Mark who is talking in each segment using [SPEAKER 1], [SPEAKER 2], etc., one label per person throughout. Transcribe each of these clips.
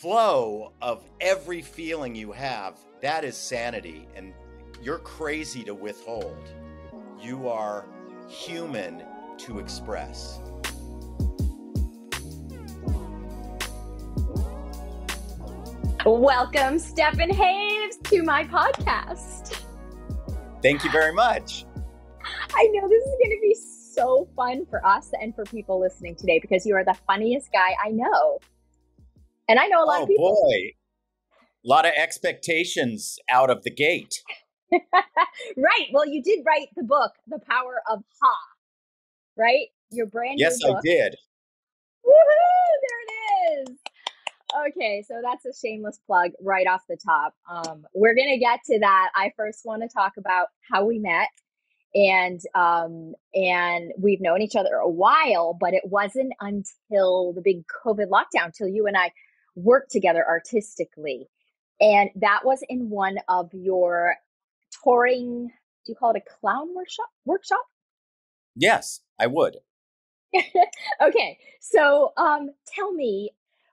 [SPEAKER 1] flow of every feeling you have, that is sanity, and you're crazy to withhold. You are human to express.
[SPEAKER 2] Welcome, Stefan Haves, to my podcast.
[SPEAKER 1] Thank you very much.
[SPEAKER 2] I know this is going to be so fun for us and for people listening today because you are the funniest guy I know. And I know a lot of people.
[SPEAKER 1] Oh boy, a lot of expectations out of the gate.
[SPEAKER 2] Right. Well, you did write the book, The Power of Ha, right? Your brand new book.
[SPEAKER 1] Yes, I did.
[SPEAKER 2] Woohoo! There it is. Okay, so that's a shameless plug right off the top. We're going to get to that. I first want to talk about how we met. And we've known each other a while, but it wasn't until the big COVID lockdown till you and I worked together artistically. And that was in one of your touring, do you call it a clown workshop?
[SPEAKER 1] Yes, I would.
[SPEAKER 2] Okay, so tell me,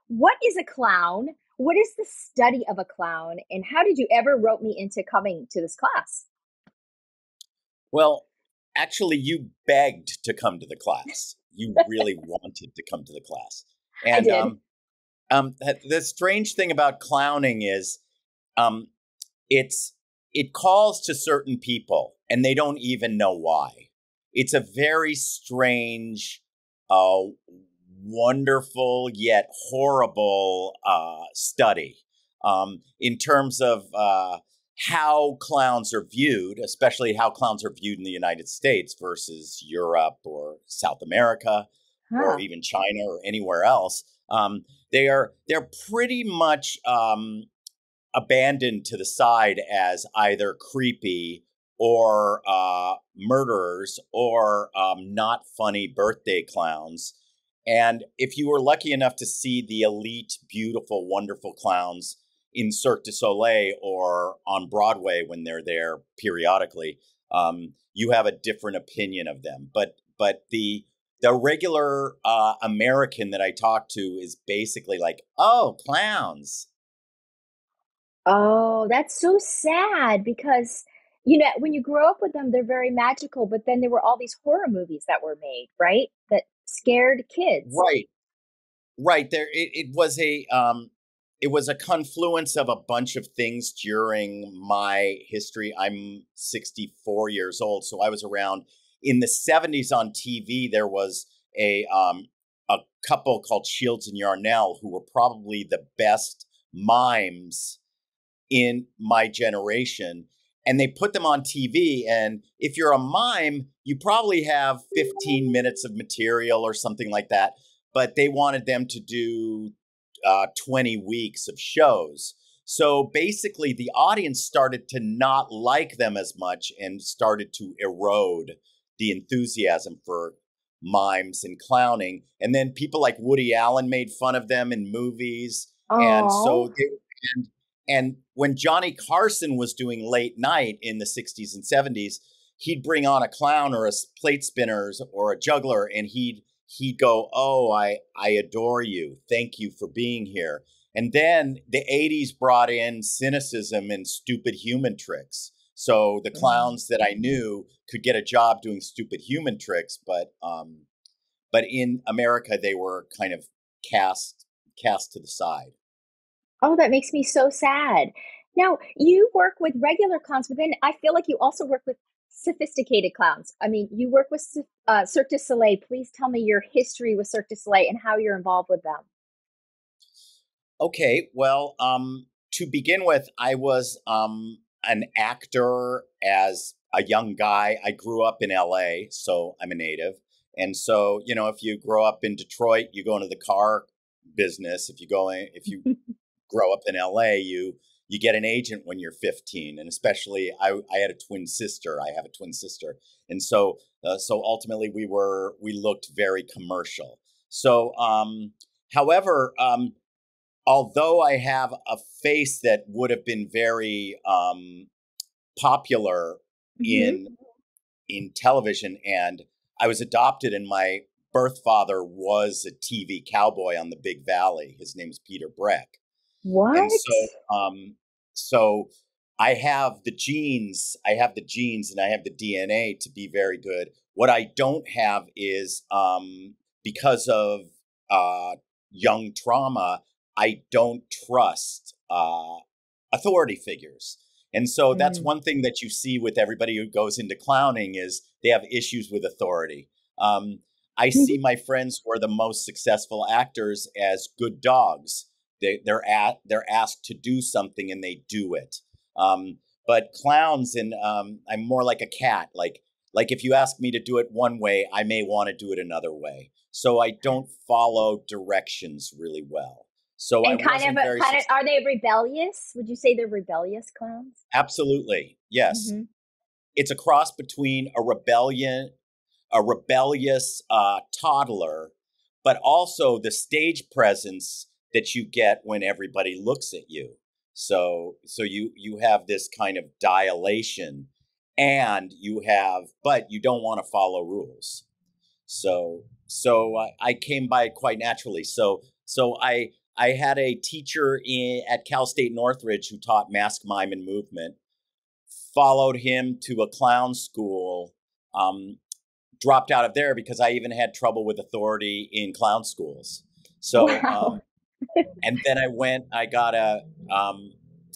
[SPEAKER 2] what is a clown? What is the study of a clown? And how did you ever rope me into coming to this class?
[SPEAKER 1] Well, actually, you begged to come to the class. You really wanted to come to the class. And
[SPEAKER 2] I did.
[SPEAKER 1] The strange thing about clowning is it calls to certain people, and they don't even know why. It's a very strange, wonderful yet horrible study in terms of how clowns are viewed, especially how clowns are viewed in the United States versus Europe or South America or even China or anywhere else. They're pretty much abandoned to the side as either creepy or murderers or not funny birthday clowns. And if you were lucky enough to see the elite, beautiful, wonderful clowns in Cirque du Soleil or on Broadway when they're there periodically, you have a different opinion of them. But the regular American that I talk to is basically like, oh, clowns.
[SPEAKER 2] Oh, that's so sad because, when you grow up with them, they're very magical, but then there were all these horror movies that were made, right? That scared kids.
[SPEAKER 1] Right. There, it was a confluence of a bunch of things during my history. I'm 64 years old, so I was around in the 70s on TV. There was a couple called Shields and Yarnell who were probably the best mimes in my generation. And they put them on TV. And if you're a mime, you probably have 15 minutes of material or something like that. But they wanted them to do 20 weeks of shows. So basically, the audience started to not like them as much and started to erode the enthusiasm for mimes and clowning. And then people like Woody Allen made fun of them in movies.
[SPEAKER 2] Aww.
[SPEAKER 1] And so and when Johnny Carson was doing late night in the 60s and 70s, he'd bring on a clown or a plate spinners or a juggler, and he'd go, oh, I adore you. Thank you for being here. And then the 80s brought in cynicism and stupid human tricks. So the clowns that I knew could get a job doing stupid human tricks, but in America they were kind of cast to the side.
[SPEAKER 2] Oh, that makes me so sad. Now, you work with regular clowns, but then I feel like you also work with sophisticated clowns. I mean, you work with Cirque du Soleil. Please tell me your history with Cirque du Soleil and how you're involved with them.
[SPEAKER 1] Okay, well, to begin with, I was an actor as a young guy. I grew up in LA, so I'm a native. And so, if you grow up in Detroit, you go into the car business. If you grow up in LA, you get an agent when you're 15. And especially I had a twin sister. I have a twin sister. And so ultimately we looked very commercial. So, however, although I have a face that would have been very popular in television, and I was adopted, and my birth father was a TV cowboy on the Big Valley. His name is Peter Breck. And
[SPEAKER 2] What?
[SPEAKER 1] so I have the genes, and I have the DNA to be very good. What I don't have is, because of uh, young trauma, I don't trust authority figures. And so that's
[SPEAKER 2] Mm.
[SPEAKER 1] one thing that you see with everybody who goes into clowning is they have issues with authority. Um, I see my friends who are the most successful actors as good dogs. They're asked to do something and they do it. But clowns, and I'm more like a cat. Like if you ask me to do it one way, I may want to do it another way. So I don't follow directions really well. So I
[SPEAKER 2] And
[SPEAKER 1] wasn't very
[SPEAKER 2] kind of, are they rebellious? Would you say they're rebellious clowns?
[SPEAKER 1] Absolutely. Yes.
[SPEAKER 2] Mm-hmm.
[SPEAKER 1] It's a cross between a rebellious toddler, but also the stage presence that you get when everybody looks at you. So you have this kind of dilation, and but you don't want to follow rules. I came by it quite naturally. I had a teacher at Cal State Northridge who taught mask, mime, and movement. Followed him to a clown school. Dropped out of there because I even had trouble with authority in clown schools. So,
[SPEAKER 2] Wow.
[SPEAKER 1] and then I got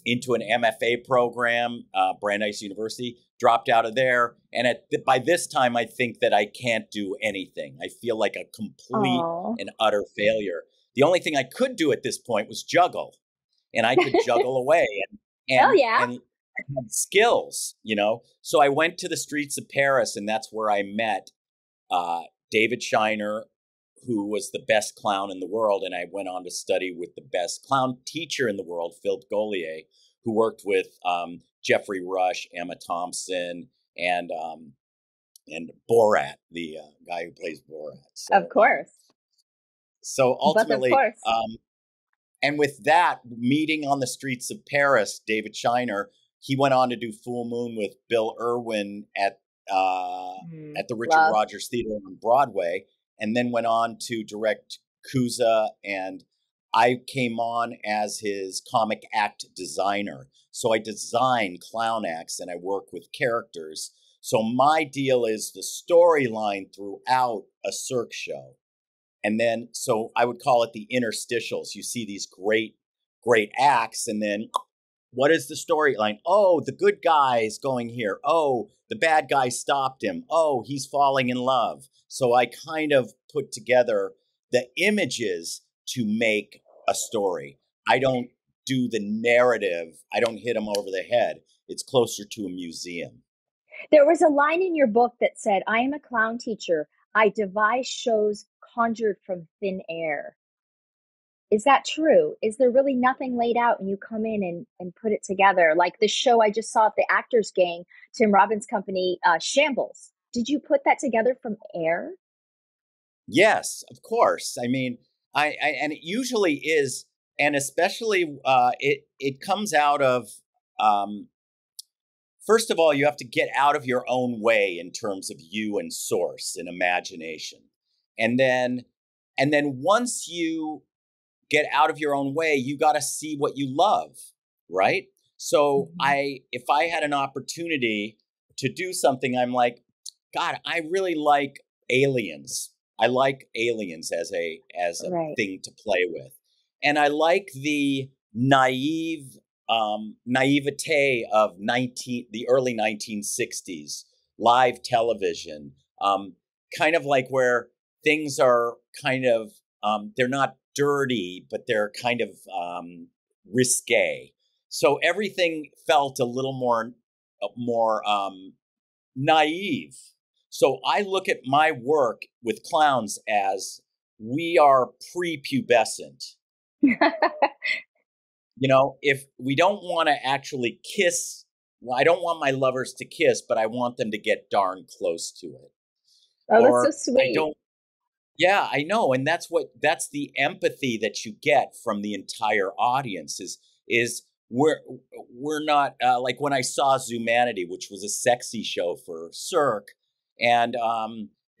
[SPEAKER 1] into an MFA program, Brandeis University, dropped out of there. And by this time, I think that I can't do anything. I feel like a complete
[SPEAKER 2] Oh.
[SPEAKER 1] and utter failure. The only thing I could do at this point was juggle, and I could juggle away,
[SPEAKER 2] Hell yeah.
[SPEAKER 1] and I had skills. So I went to the streets of Paris, and that's where I met uh, David Shiner, who was the best clown in the world. And I went on to study with the best clown teacher in the world, Phil Golier, who worked with Jeffrey Rush, Emma Thompson, and Borat, the guy who plays Borat.
[SPEAKER 2] Of course.
[SPEAKER 1] So
[SPEAKER 2] But of
[SPEAKER 1] ultimately,
[SPEAKER 2] course.
[SPEAKER 1] and with that meeting on the streets of Paris, David Shiner, he went on to do Full Moon with Bill Irwin at the Richard
[SPEAKER 2] Love.
[SPEAKER 1] Rodgers Theater on Broadway, and then went on to direct Kuza. And I came on as his comic act designer. So I design clown acts and I work with characters. So my deal is the storyline throughout a Cirque show. And then, so I would call it the interstitials. You see these great, great acts, and then what is the storyline? Oh, the good guy is going here. Oh, the bad guy stopped him. Oh, he's falling in love. So I kind of put together the images to make a story. I don't do the narrative. I don't hit them over the head. It's closer to a museum.
[SPEAKER 2] There was a line in your book that said, I am a clown teacher. I devise shows conjured from thin air. Is that true? Is there really nothing laid out and you come in and put it together? Like the show I just saw at the Actors Gang, Tim Robbins' company, Shambles. Did you put that together from air?
[SPEAKER 1] Yes, of course. I mean, and it usually is, and especially it comes out of, um, first of all, you have to get out of your own way in terms of you and source and imagination, and then once you get out of your own way, you got to see what you love, right? So
[SPEAKER 2] Mhm.
[SPEAKER 1] if I had an opportunity to do something, I'm like, God, I really like aliens. I like aliens as a
[SPEAKER 2] Right.
[SPEAKER 1] thing to play with, and I like the naivete of the early 1960s live television, kind of like where things are kind of they're not dirty, but they're kind of risque. So everything felt a little more naive. So I look at my work with clowns as we are prepubescent. If we don't want to actually kiss, well, I don't want my lovers to kiss, but I want them to get darn close to it.
[SPEAKER 2] Oh, that's so
[SPEAKER 1] Or I
[SPEAKER 2] sweet.
[SPEAKER 1] don't Yeah, I know, and that's the empathy that you get from the entire audience is we're not like when I saw Zumanity, which was a sexy show for Cirque, and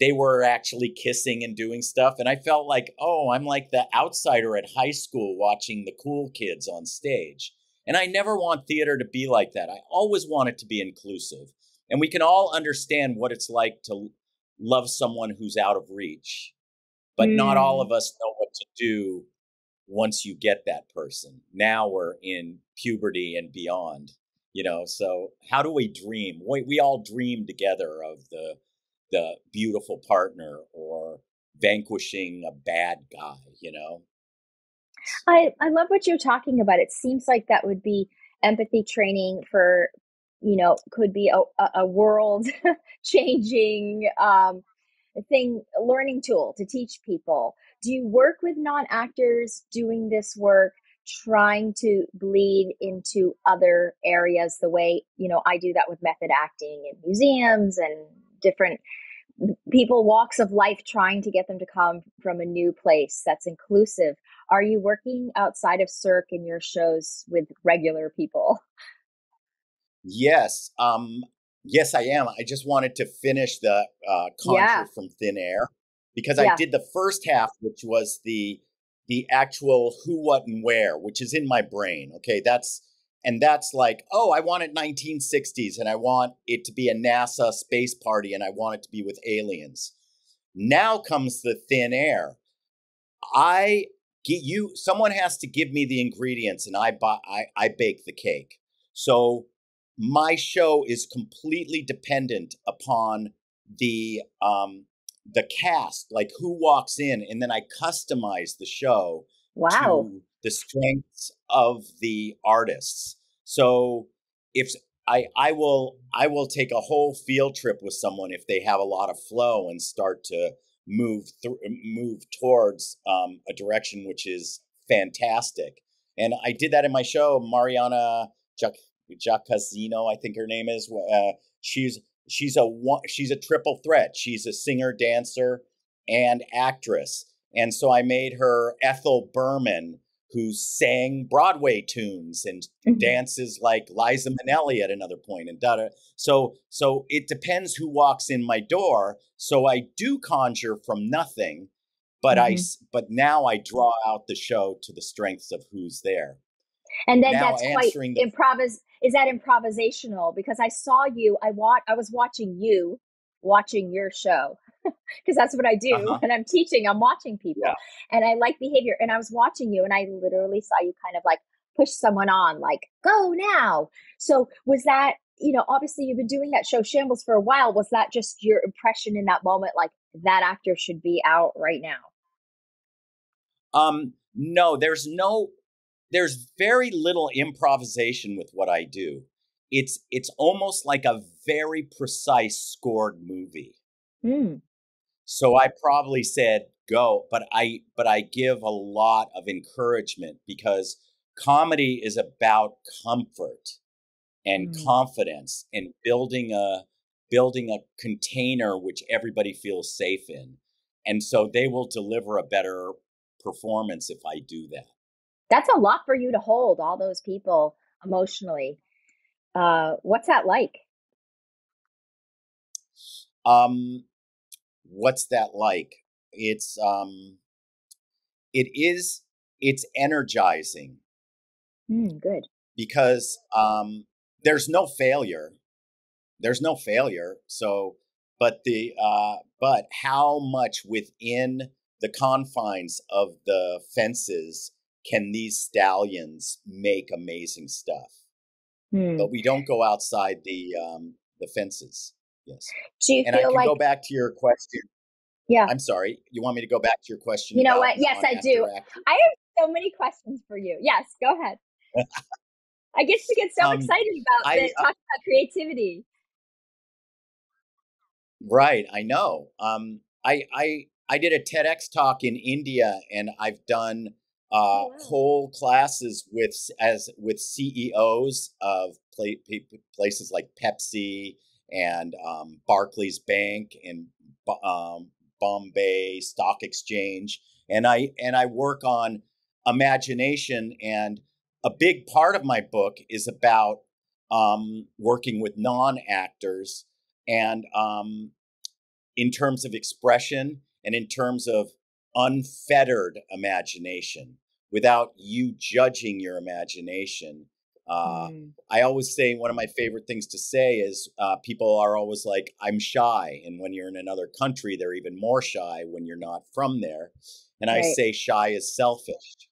[SPEAKER 1] they were actually kissing and doing stuff. And I felt like, oh, I'm like the outsider at high school watching the cool kids on stage. And I never want theater to be like that. I always want it to be inclusive. And we can all understand what it's like to love someone who's out of reach. But not all
[SPEAKER 2] Hmm.
[SPEAKER 1] of us know what to do once you get that person. Now we're in puberty and beyond, so how do we dream? We all dream together of the beautiful partner or vanquishing a bad guy.
[SPEAKER 2] I love what you're talking about. It seems like that would be empathy training for, could be a world changing thing, learning tool to teach people. Do you work with non-actors doing this work, trying to bleed into other areas the way, I do that with method acting in museums and different people, walks of life, trying to get them to come from a new place that's inclusive? Are you working outside of Cirque in your shows with regular people?
[SPEAKER 1] Yes. Yes, I am. I just wanted to finish the
[SPEAKER 2] Yeah,
[SPEAKER 1] Conjure from Thin Air because I
[SPEAKER 2] yeah.
[SPEAKER 1] did the first half, which was the actual who, what, and where, which is in my brain. Okay, that's like, oh, I want it 1960s, and I want it to be a NASA space party, and I want it to be with aliens. Now comes the thin air. I get you. Someone has to give me the ingredients, and I bake the cake. So my show is completely dependent upon the cast, like who walks in, and then I customize the show
[SPEAKER 2] Wow.
[SPEAKER 1] to the strengths of the artists. So if I will take a whole field trip with someone if they have a lot of flow and start to move towards a direction which is fantastic. And I did that in my show. Mariana Giaccazzino, I think her name is. She's she's a triple threat. She's a singer, dancer, and actress. And so I made her Ethel Berman, who sang Broadway tunes and
[SPEAKER 2] Mhm.
[SPEAKER 1] dances like Liza Minnelli at another point, and da. So it depends who walks in my door. So I do conjure from nothing, but
[SPEAKER 2] Mhm.
[SPEAKER 1] but now I draw out the show to the strengths of who's there.
[SPEAKER 2] And then
[SPEAKER 1] Now
[SPEAKER 2] that's quite
[SPEAKER 1] answering the
[SPEAKER 2] improvis is that improvisational? Because I saw you, I was watching you watching your show, because that's what I do
[SPEAKER 1] uh-huh.
[SPEAKER 2] when I'm teaching. I'm watching
[SPEAKER 1] Yeah.
[SPEAKER 2] people and I like behavior. And I was watching you and I literally saw you kind of like push someone on, like, go now. So was that, obviously you've been doing that show Shambles for a while. Was that just your impression in that moment? Like, that actor should be out right now?
[SPEAKER 1] No, there's very little improvisation with what I do. It's almost like a very precise scored movie.
[SPEAKER 2] Hmm.
[SPEAKER 1] So I probably said go, but I give a lot of encouragement because comedy is about comfort and
[SPEAKER 2] Mm.
[SPEAKER 1] confidence and building a container which everybody feels safe in. And so they will deliver a better performance if I do that.
[SPEAKER 2] That's a lot for you to hold, all those people emotionally. What's that like?
[SPEAKER 1] Um what's that like? It's it is it's energizing
[SPEAKER 2] Mm, good.
[SPEAKER 1] because there's no failure. There's no failure. So, but how much within the confines of the fences can these stallions make amazing stuff?
[SPEAKER 2] Hmm.
[SPEAKER 1] But we don't go outside the fences. Yes.
[SPEAKER 2] Do you
[SPEAKER 1] And I
[SPEAKER 2] feel
[SPEAKER 1] can
[SPEAKER 2] like,
[SPEAKER 1] go back to your question.
[SPEAKER 2] yeah,
[SPEAKER 1] I'm sorry. You want me to go back to your question
[SPEAKER 2] you know
[SPEAKER 1] about
[SPEAKER 2] what? Yes, I do.
[SPEAKER 1] non-actor actors?
[SPEAKER 2] I have so many questions for you. Yes, go ahead. I get to get so
[SPEAKER 1] um,
[SPEAKER 2] excited about
[SPEAKER 1] I
[SPEAKER 2] the talk about creativity.
[SPEAKER 1] Right, I know. I did a TEDx talk in India, and I've done
[SPEAKER 2] Oh wow.
[SPEAKER 1] whole classes with CEOs of places like Pepsi and Barclays Bank and Bombay Stock Exchange, and I work on imagination, and a big part of my book is about working with non actors and in terms of expression and in terms of unfettered imagination without you judging your imagination. I always say one of my favorite things to say is people are always like, I'm shy. And when you're in another country, they're even more shy when you're not from there. And I
[SPEAKER 2] Right.
[SPEAKER 1] say shy is selfish.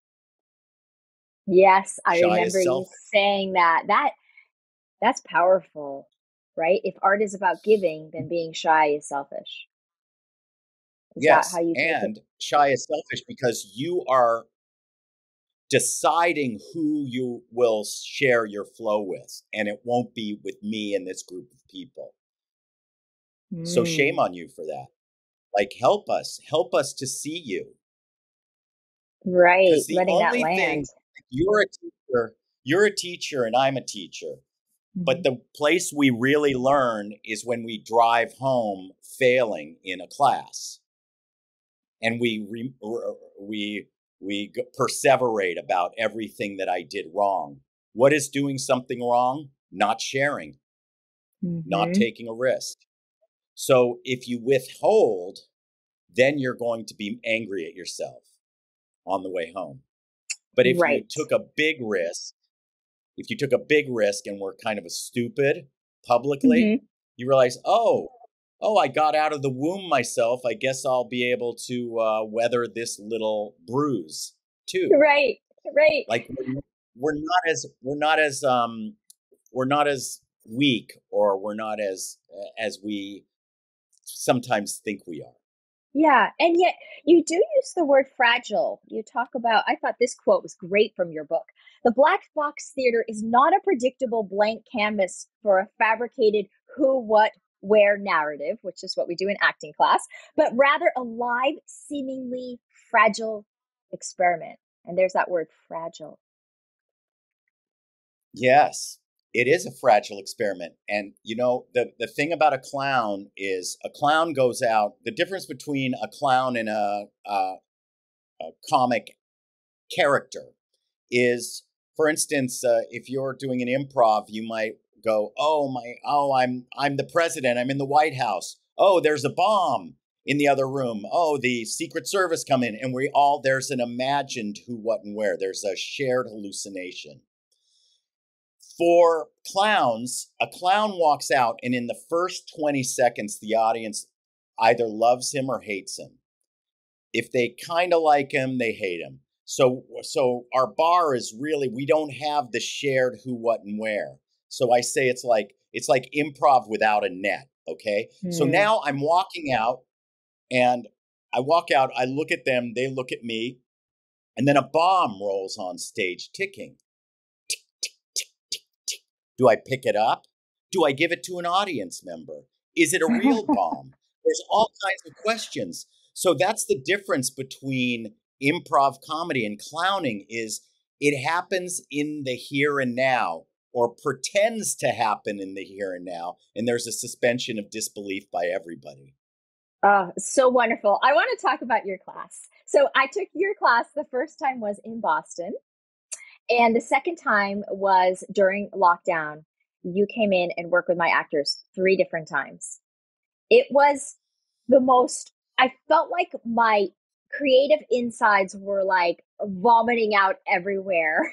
[SPEAKER 2] Yes, I
[SPEAKER 1] Shy
[SPEAKER 2] remember
[SPEAKER 1] is
[SPEAKER 2] you
[SPEAKER 1] selfish.
[SPEAKER 2] saying that. That's powerful, right? If art is about giving, then being shy is selfish. Is that how
[SPEAKER 1] Yes.
[SPEAKER 2] you take it?
[SPEAKER 1] And shy is selfish because you are deciding who you will share your flow with. And it won't be with me and this group of people. So shame
[SPEAKER 2] Mm,
[SPEAKER 1] on you for that. Like, help us to see you.
[SPEAKER 2] right,
[SPEAKER 1] Because the
[SPEAKER 2] letting that
[SPEAKER 1] only
[SPEAKER 2] land.
[SPEAKER 1] thing, you're a teacher and I'm a teacher. But
[SPEAKER 2] Mhm.
[SPEAKER 1] the place we really learn is when we drive home failing in a class, and we perseverate about everything that I did wrong. What is doing something wrong? Not sharing, not
[SPEAKER 2] Mhm.
[SPEAKER 1] taking a risk. So if you withhold, then you're going to be angry at yourself on the way home. But
[SPEAKER 2] Right.
[SPEAKER 1] if you took a big risk and were kind of a stupid publicly,
[SPEAKER 2] Mhm.
[SPEAKER 1] you realize, oh, I got out of the womb myself. I guess I'll be able to weather this little bruise too.
[SPEAKER 2] Right. Right.
[SPEAKER 1] Like we're not as weak, or we're not as we sometimes think we are.
[SPEAKER 2] Yeah, and yet you do use the word fragile. You talk about, I thought this quote was great from your book. The black box theater is not a predictable blank canvas for a fabricated who, what, where narrative, which is what we do in acting class, but rather a live, seemingly fragile experiment. And there's that word fragile.
[SPEAKER 1] Yes, it is a fragile experiment. And you know, the thing about a clown is a clown goes out. The difference between a clown and a comic character is, for instance, if you're doing an improv, you might go, I'm the president. I'm in the White House. Oh, there's a bomb in the other room. Oh, the Secret Service come in, and there's an imagined who, what, and where. There's a shared hallucination. For clowns, a clown walks out, and in the first 20 seconds, the audience either loves him or hates him. If they kind of like him, they hate him. So our bar is really, we don't have the shared who, what, and where. So I say it's like improv without a net. Okay. So
[SPEAKER 2] Hmm.
[SPEAKER 1] now I'm walking out, and I walk out, I look at them, they look at me, and then a bomb rolls on stage ticking. Do I pick it up? Do I give it to an audience member? Is it a real bomb? There's all kinds of questions. So that's the difference between improv comedy and clowning, is it happens in the here and now, or pretends to happen in the here and now, and there's a suspension of disbelief by everybody.
[SPEAKER 2] Oh, so wonderful. I want to talk about your class. So I took your class, the first time was in Boston. And the second time was during lockdown. You came in and worked with my actors 3 different times. It was the most, I felt like my creative insides were like vomiting out everywhere.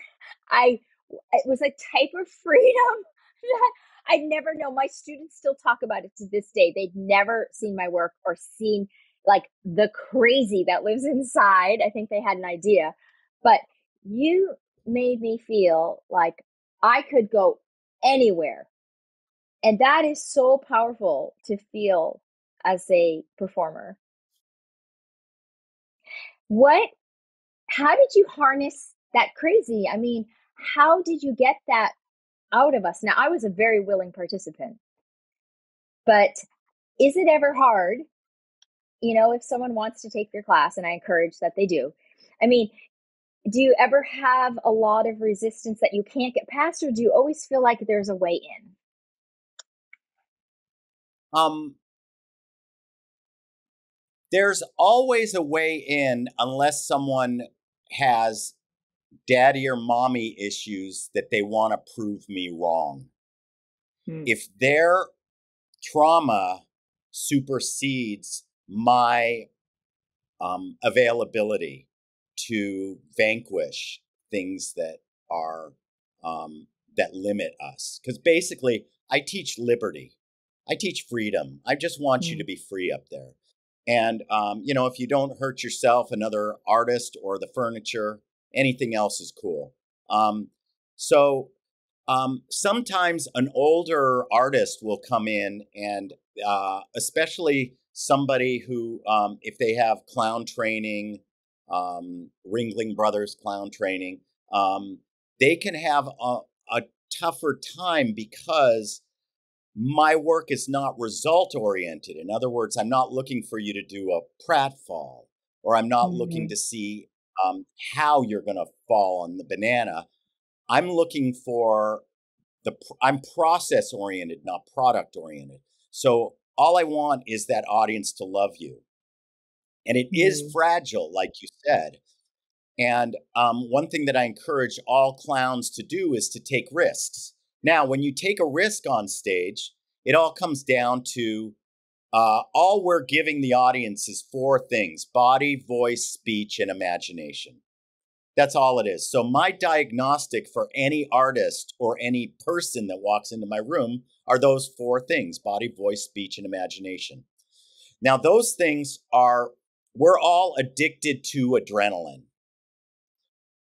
[SPEAKER 2] I, it was a type of freedom that I'd never known. My students still talk about it to this day. They'd never seen my work or seen like the crazy that lives inside. I think they had an idea, but you made me feel like I could go anywhere. And that is so powerful to feel as a performer. What, how did you harness that crazy? I mean, how did you get that out of us? Now, I was a very willing participant, but is it ever hard, if someone wants to take your class, and I encourage that they do? I mean, do you ever have a lot of resistance that you can't get past, or do you always feel like there's a way in?
[SPEAKER 1] Um, there's always a way in, unless someone has daddy or mommy issues that they want to prove me wrong.
[SPEAKER 2] Hmm.
[SPEAKER 1] If their trauma supersedes my availability to vanquish things that are that limit us. Because basically, I teach liberty, I teach freedom. I just want you to
[SPEAKER 2] Mm.
[SPEAKER 1] be free up there. And if you don't hurt yourself, another artist, or the furniture, anything else is cool. So sometimes an older artist will come in, and especially somebody who, if they have clown training, Ringling Brothers clown training, um, they can have a tougher time because my work is not result oriented. In other words, I'm not looking for you to do a pratfall, or I'm not looking
[SPEAKER 2] Mhm.
[SPEAKER 1] to see how you're going to fall on the banana. I'm looking for I'm process oriented, not product oriented. So all I want is that audience to love you. And it is
[SPEAKER 2] Mm.
[SPEAKER 1] fragile, like you said. And one thing that I encourage all clowns to do is to take risks. Now, when you take a risk on stage, it all comes down to all we're giving the audience is four things: body, voice, speech, and imagination. That's all it is. So my diagnostic for any artist or any person that walks into my room are those four things: body, voice, speech, and imagination. Now, those things are, we're all addicted to adrenaline.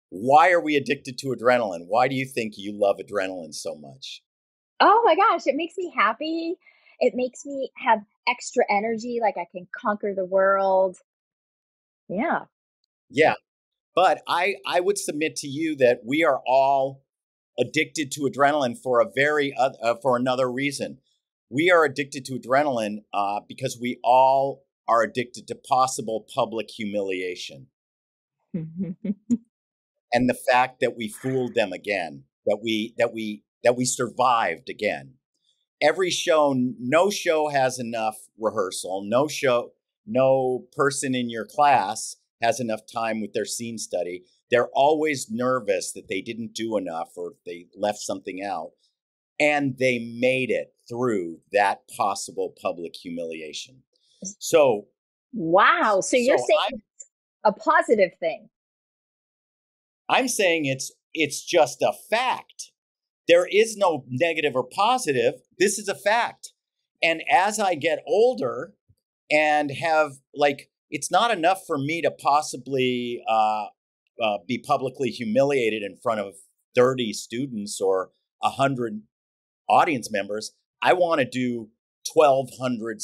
[SPEAKER 1] Why are we addicted to adrenaline? Why do you think you love adrenaline so much?
[SPEAKER 2] Oh my gosh, it makes me happy. It makes me have extra energy, like I can conquer the world. Yeah.
[SPEAKER 1] Yeah, but I would submit to you that we are all addicted to adrenaline for for another reason. We are addicted to adrenaline because we all are addicted to possible public humiliation, and the fact that we fooled them again, that we survived again. Every show, no show has enough rehearsal. No person in your class has enough time with their scene study. They're always nervous that they didn't do enough, or they left something out, and they made it through that possible public humiliation. So,
[SPEAKER 2] Wow. So you're
[SPEAKER 1] so
[SPEAKER 2] saying it's a positive thing.
[SPEAKER 1] I'm saying it's just a fact. There is no negative or positive. This is a fact. And as I get older and have, like, it's not enough for me to possibly be publicly humiliated in front of 30 students or 100 audience members. I want to do 1,200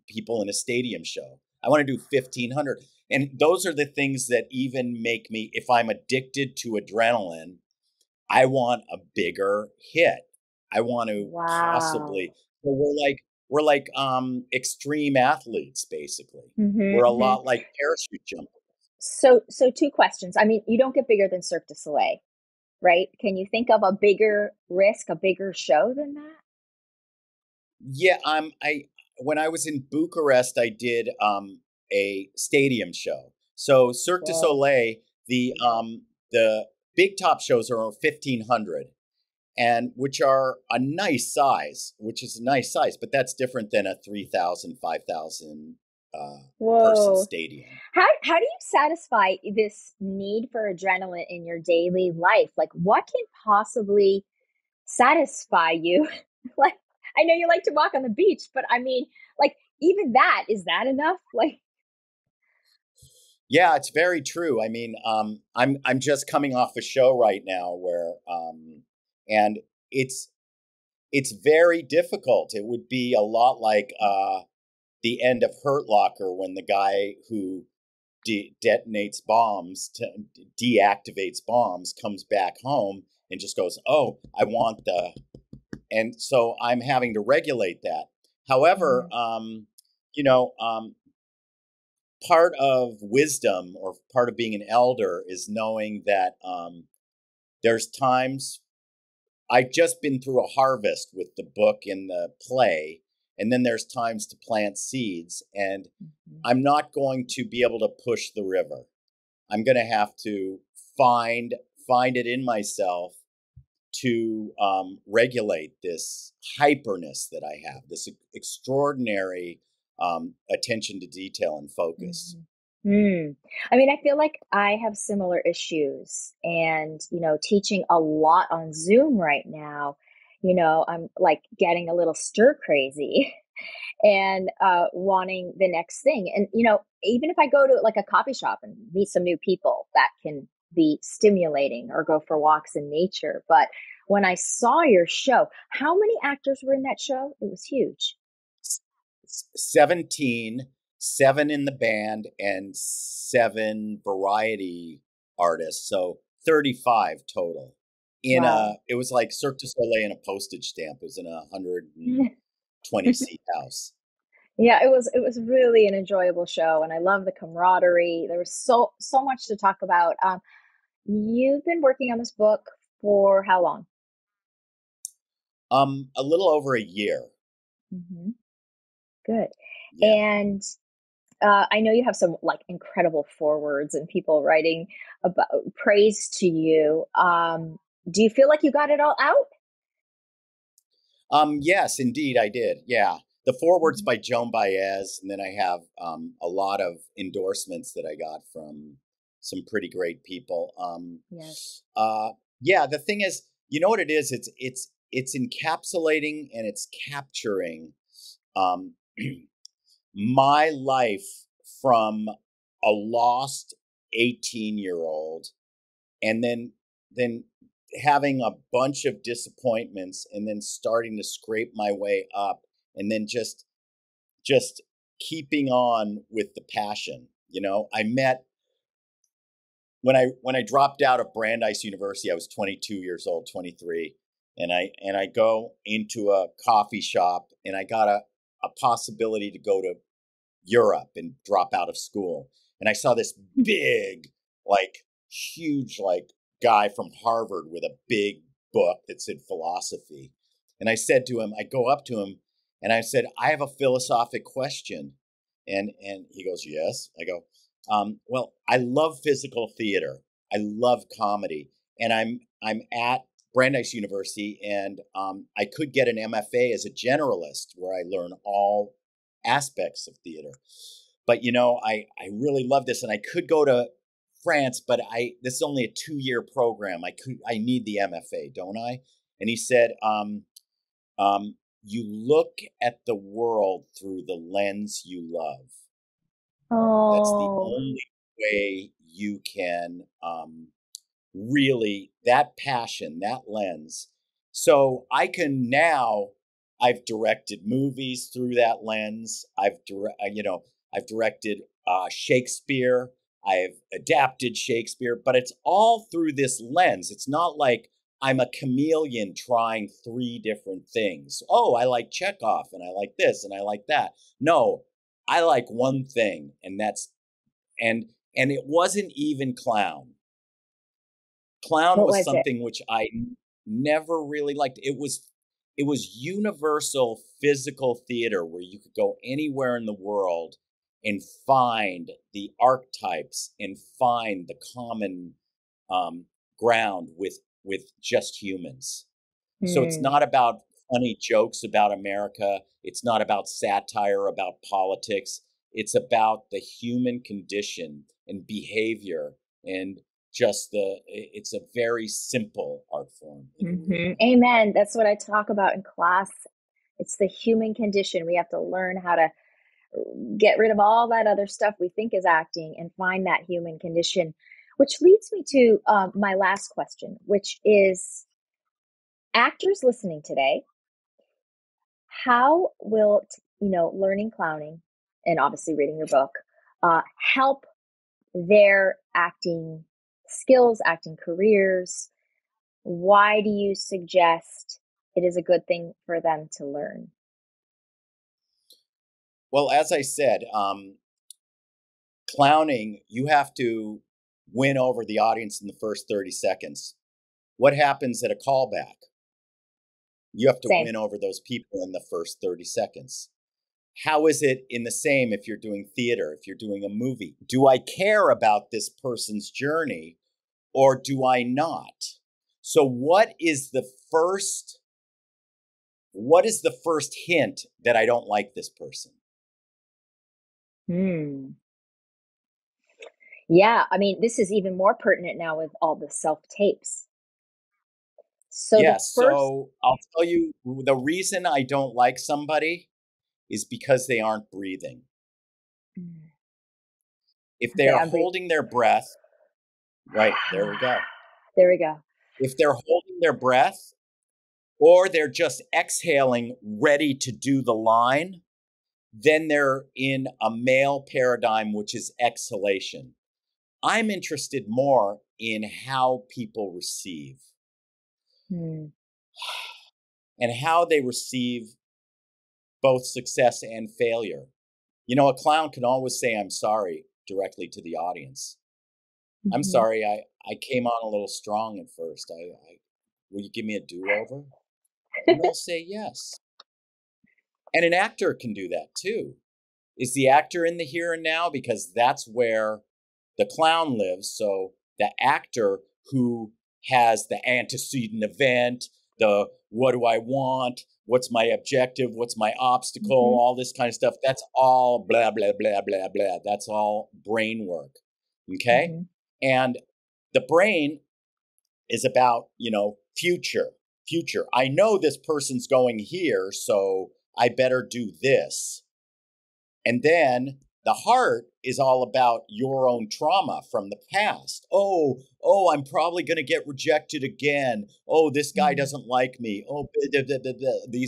[SPEAKER 1] people in a stadium show. I want to do 1,500. And those are the things that even make me, if I'm addicted to adrenaline, I want a bigger hit. I want to possibly.
[SPEAKER 2] Wow.
[SPEAKER 1] So we're like extreme athletes, basically.
[SPEAKER 2] Hmm.
[SPEAKER 1] We're a
[SPEAKER 2] Hmm.
[SPEAKER 1] lot like parachute jumpers.
[SPEAKER 2] So two questions. I mean, you don't get bigger than Cirque du Soleil, right? Can you think of a bigger risk, a bigger show than that?
[SPEAKER 1] Yeah, I when I was in Bucharest, I did a stadium show. So Cirque du
[SPEAKER 2] Whoa.
[SPEAKER 1] Soleil, the big top shows are 1,500, and which are a nice size, which is a nice size, but that's different than a 3,000, 5,000 person
[SPEAKER 2] Whoa.
[SPEAKER 1] stadium.
[SPEAKER 2] How do you satisfy this need for adrenaline in your daily life? Like what can possibly satisfy you? Like I know you like to walk on the beach, but I mean, like even that, is that enough? Like
[SPEAKER 1] Yeah, it's very true. I mean, I'm just coming off a show right now where and it's it's very difficult. It would be a lot like the end of Hurt Locker, when the guy who detonates bombs, deactivates bombs, comes back home and just goes, "Oh, I want the," and so I'm having to regulate that. However,
[SPEAKER 2] mhm.
[SPEAKER 1] you know, part of wisdom, or part of being an elder, is knowing that there's times. I've just been through a harvest with the book and the play, and then there's times to plant seeds, and
[SPEAKER 2] Mhm.
[SPEAKER 1] I'm not going to be able to push the river. I'm going to have to find find it in myself to regulate this hyperness that I have, this extraordinary attention to detail and focus.
[SPEAKER 2] I mean, I feel like I have similar issues, and teaching a lot on Zoom right now, I'm like getting a little stir crazy and wanting the next thing. And even if I go to like a coffee shop and meet some new people, that can be stimulating, or go for walks in nature. But when I saw your show, how many actors were in that show? It was huge.
[SPEAKER 1] 17, 7 in the band, and 7 variety artists. So 35 total.
[SPEAKER 2] Wow.
[SPEAKER 1] It was like Cirque du Soleil in a postage stamp. It was in a 120 seat house.
[SPEAKER 2] Yeah, it was really an enjoyable show, and I love the camaraderie. There was so much to talk about. You've been working on this book for how long?
[SPEAKER 1] A little over a year.
[SPEAKER 2] Hmm. Good.
[SPEAKER 1] Yeah.
[SPEAKER 2] And I know you have some like incredible forewords and people writing about praise to you. Do you feel like you got it all out?
[SPEAKER 1] Yes, indeed, I did. Yeah. The foreword's
[SPEAKER 2] Mhm.
[SPEAKER 1] by Joan Baez, and then I have a lot of endorsements that I got from some pretty great people.
[SPEAKER 2] Yes.
[SPEAKER 1] Uh, yeah, the thing is, you know what it is? It's encapsulating and it's capturing um, my life from a lost 18-year-old, and then having a bunch of disappointments, and then starting to scrape my way up, and then just keeping on with the passion. I met when I dropped out of Brandeis University, I was 22 years old, 23, and I go into a coffee shop, and I got a possibility to go to Europe and drop out of school. And I saw this big, like huge, like guy from Harvard with a big book that said philosophy. And I said to him, I go up to him and I said, I have a philosophic question. And he goes, yes. I go, well, I love physical theater. I love comedy. And I'm at Brandeis University, and I could get an MFA as a generalist where I learn all aspects of theater. But I really love this, and I could go to France, but this is only a 2-year program. I need the MFA, don't I? And he said, you look at the world through the lens you love. That's the
[SPEAKER 2] Oh,
[SPEAKER 1] only way you can really, that passion, that lens. So I've directed movies through that lens. I've directed Shakespeare. I've adapted Shakespeare, but it's all through this lens. It's not like I'm a chameleon trying 3 different things. Oh, I like Chekhov, and I like this, and I like that. No, I like one thing, and and it wasn't even clown. Clown
[SPEAKER 2] what
[SPEAKER 1] was
[SPEAKER 2] was it?
[SPEAKER 1] something which I never really liked. It was universal physical theater where you could go anywhere in the world and find the archetypes and find the common ground with just humans. So it's
[SPEAKER 2] Hmm.
[SPEAKER 1] not about funny jokes about America. It's not about satire about politics. It's about the human condition and behavior, and it's a very simple art form in a weird
[SPEAKER 2] Hmm.
[SPEAKER 1] way.
[SPEAKER 2] Amen. That's what I talk about in class. It's the human condition. We have to learn how to get rid of all that other stuff we think is acting and find that human condition, which leads me to my last question, which is actors listening today, how will learning clowning and obviously reading your book help their acting skills, acting careers? Why do you suggest it is a good thing for them to learn?
[SPEAKER 1] Well, as I said, clowning, you have to win over the audience in the first 30 seconds. What happens at a callback? You have to
[SPEAKER 2] Same.
[SPEAKER 1] win over those people in the first 30 seconds. How is it in the same if you're doing theater, if you're doing a movie? Do I care about this person's journey, or do I not? So what is the first hint that I don't like this person?
[SPEAKER 2] Hmm. Yeah, I mean, this is even more pertinent now with all the self-tapes. So the
[SPEAKER 1] Yes,
[SPEAKER 2] first
[SPEAKER 1] so I'll tell you the reason I don't like somebody is because they aren't breathing.
[SPEAKER 2] Mm,
[SPEAKER 1] If they
[SPEAKER 2] okay,
[SPEAKER 1] are
[SPEAKER 2] I'm breathing.
[SPEAKER 1] holding their breath, right, there we go.
[SPEAKER 2] There we go.
[SPEAKER 1] If they're holding their breath or they're just exhaling, ready to do the line, then they're in a male paradigm, which is exhalation. I'm interested more in how people receive
[SPEAKER 2] Hmm.
[SPEAKER 1] and how they receive both success and failure. You know, a clown can always say, I'm sorry, directly to the audience. I'm
[SPEAKER 2] Mhm.
[SPEAKER 1] sorry, I came on a little strong at first. Will you give me a do over? And they'll say yes. And an actor can do that too. Is the actor in the here and now? Because that's where the clown lives. So the actor who has the antecedent event, the what do I want? What's my objective? What's my obstacle?
[SPEAKER 2] Mhm.
[SPEAKER 1] All this kind of stuff. That's all blah, blah, blah, blah, blah. That's all brain work. Okay.
[SPEAKER 2] Mhm.
[SPEAKER 1] And the brain is about, future. I know this person's going here, so I better do this. And then the heart is all about your own trauma from the past. I'm probably going to get rejected again. Oh, this guy
[SPEAKER 2] Mhm.
[SPEAKER 1] doesn't like me. Oh,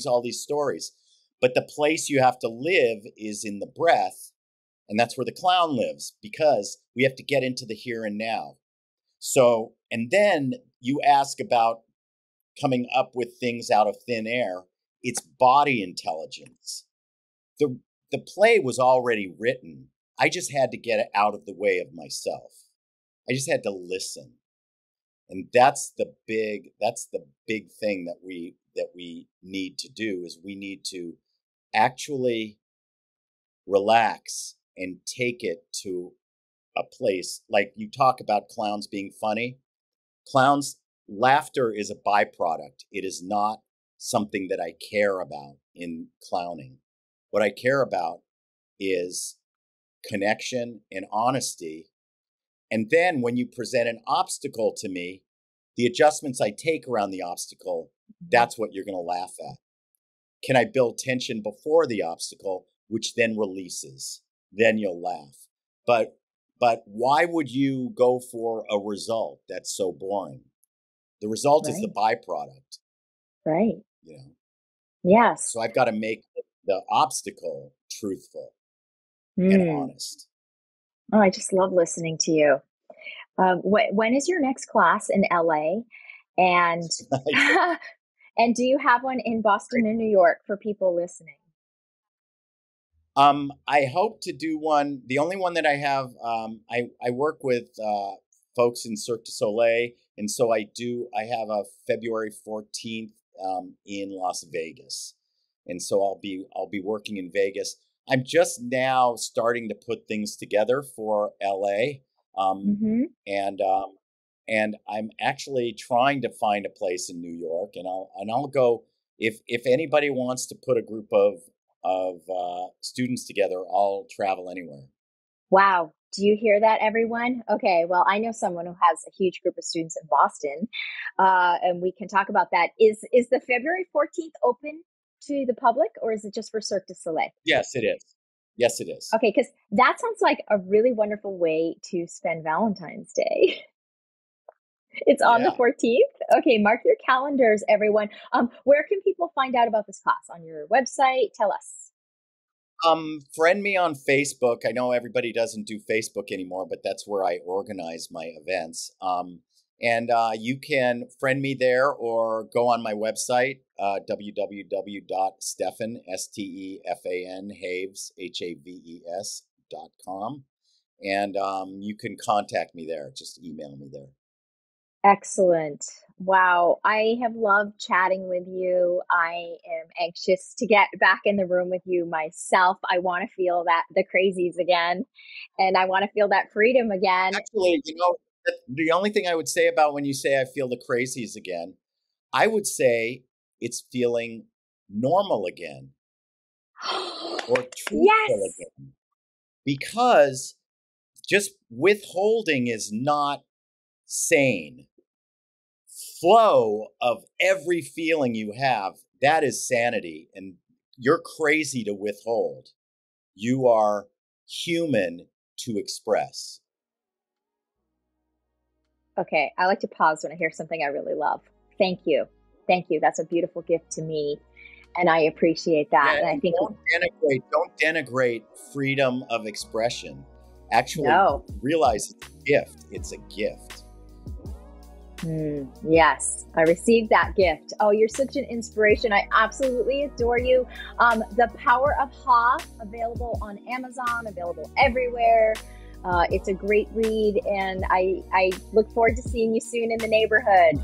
[SPEAKER 1] all these stories. But the place you have to live is in the breath, and that's where the clown lives because we have to get into the here and now. So, and then you ask about coming up with things out of thin air. It's body intelligence. The play was already written. I just had to get it out of the way of myself. I just had to listen. And that's the big thing that we need to do is we need to actually relax and take it to a place like you talk about clowns being funny. Clowns Laughter is a byproduct. It is not something that I care about in clowning. What I care about is connection and honesty. And then when you present an obstacle to me, the adjustments I take around the obstacle,
[SPEAKER 2] Mhm.
[SPEAKER 1] that's what you're going to laugh at. Can I build tension before the obstacle, which then releases? Then you'll laugh. But why would you go for a result that's so boring? The result is the
[SPEAKER 2] Right.
[SPEAKER 1] byproduct,
[SPEAKER 2] Right.
[SPEAKER 1] you know.
[SPEAKER 2] Yes.
[SPEAKER 1] So I've got to make the obstacle truthful and
[SPEAKER 2] Mm.
[SPEAKER 1] honest.
[SPEAKER 2] Oh, I just love listening to you. When is your next class in LA? And and do you have one in Boston and New York for people listening?
[SPEAKER 1] I hope to do one. The only one that I have, I work with folks in Cirque du Soleil, and so I have a February 14th in Las Vegas, and so I'll be working in Vegas. I'm just now starting to put things together for LA, um,
[SPEAKER 2] Mhm.
[SPEAKER 1] and um, and I'm actually trying to find a place in New York, and I'll go if anybody wants to put a group of students together, I'll travel anywhere.
[SPEAKER 2] Wow. Do you hear that, everyone? Okay, well, I know someone who has a huge group of students in Boston, and we can talk about that. Is the February 14th open to the public, or is it just for Cirque du Soleil?
[SPEAKER 1] Yes, it is. Yes, it is.
[SPEAKER 2] Okay, because that sounds like a really wonderful way to spend Valentine's Day. It's on the
[SPEAKER 1] Yeah.
[SPEAKER 2] 14th. Okay, mark your calendars, everyone. Where can people find out about this class? On your website? Tell us.
[SPEAKER 1] Friend me on Facebook. I know everybody doesn't do Facebook anymore, but that's where I organize my events. And you can friend me there or go on my website, www.stefan, Stefan, Haves, Haves.com. And you can contact me there. Just email me there.
[SPEAKER 2] Excellent. Wow. I have loved chatting with you. I am anxious to get back in the room with you myself. I want to feel that the crazies again, and I want to feel that freedom again.
[SPEAKER 1] Actually, The only thing I would say about when you say I feel the crazies again, I would say it's feeling normal again or truthful
[SPEAKER 2] Yes.
[SPEAKER 1] again, because just withholding is not sane. Flow of every feeling you have, that is sanity. And you're crazy to withhold. You are human to express.
[SPEAKER 2] Okay, I like to pause when I hear something I really love. Thank you. Thank you. That's a beautiful gift to me. And I appreciate that.
[SPEAKER 1] Yeah,
[SPEAKER 2] And I
[SPEAKER 1] and
[SPEAKER 2] think,
[SPEAKER 1] don't denigrate freedom of expression. Actually,
[SPEAKER 2] no.
[SPEAKER 1] realize it's a gift. It's a gift.
[SPEAKER 2] Yes, I received that gift. Oh, you're such an inspiration. I absolutely adore you. The Power of Ha, available on Amazon, available everywhere. It's a great read, and I look forward to seeing you soon in the neighborhood.